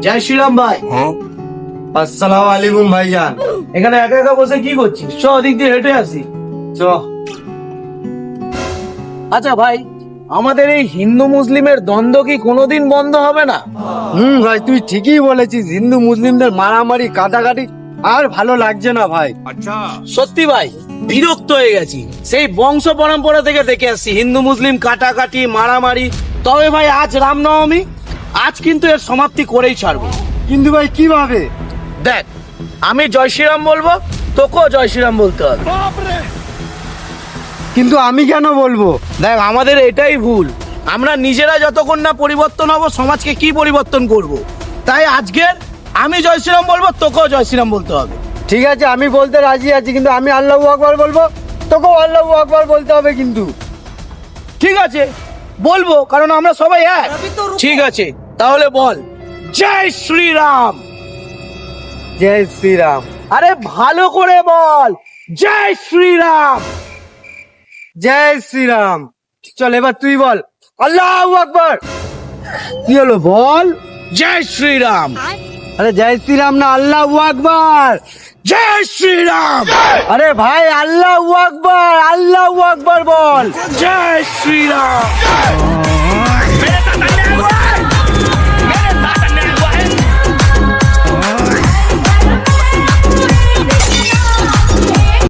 জয় শ্রীরাম ভাই। আসসালামু আলাইকুম ভাইজান। এখানে একা একা বসে কি করছিস? চ ওদিক দিয়ে হেঁটে আসি। চ। আচ্ছা ভাই, আমাদের এই হিন্দু মুসলিমের দ্বন্দ্ব কি কোনোদিন বন্ধ হবে না? ভাই তুই ঠিকই বলেছিস, হিন্দু মুসলিমদের মারামারি কাটাকাটি আর ভালো লাগছে না ভাই। সত্যি ভাই, বিরক্ত হয়ে গেছি। সেই বংশ পরম্পরা থেকে দেখে আসছি হিন্দু মুসলিম কাটাকাটি মারামারি। তবে ভাই আজ রামনবমী, আজ কিন্তু এর সমাপ্তি করেই ছাড়বো। কিন্তু ভাই কিভাবে? দেখ, আমি জয় শ্রীরাম বলবো, তোকেও জয় শ্রীরাম বলতে হবে। কিন্তু আমি কেন বলবো? দেখ, আমাদের এটাই ভুল। আমরা নিজেরা যতক্ষণ না পরিবর্তন হব, সমাজকে কি পরিবর্তন করব? তাই আজকের আমি জয় শ্রীরাম বলবো, তোকেও জয় শ্রীরাম বলতে হবে। ঠিক আছে, আমি বলতে রাজি আছি, কিন্তু আমি আল্লাহু আকবার বলবো, তোকেও আল্লাহু আকবার বলতে হবে কিন্তু। ঠিক আছে, বলবো, কারণ আমরা সবাই এক। ঠিক আছে, তাহলে বল জয় শ্রীরাম। জয় শ্রীরাম। আরে ভালো করে বল, জয় শ্রীরাম। জয় শ্রীরাম। চল এবার তুই বল আল্লাহু আকবার। কি হলো বল? জয় শ্রীরাম। আরে জয় শ্রীরাম না, আল্লাহু আকবার। জয় শ্রীরাম। আরে ভাই আল্লাহু আকবার, আল্লাহু আকবার বল। জয় শ্রীরাম।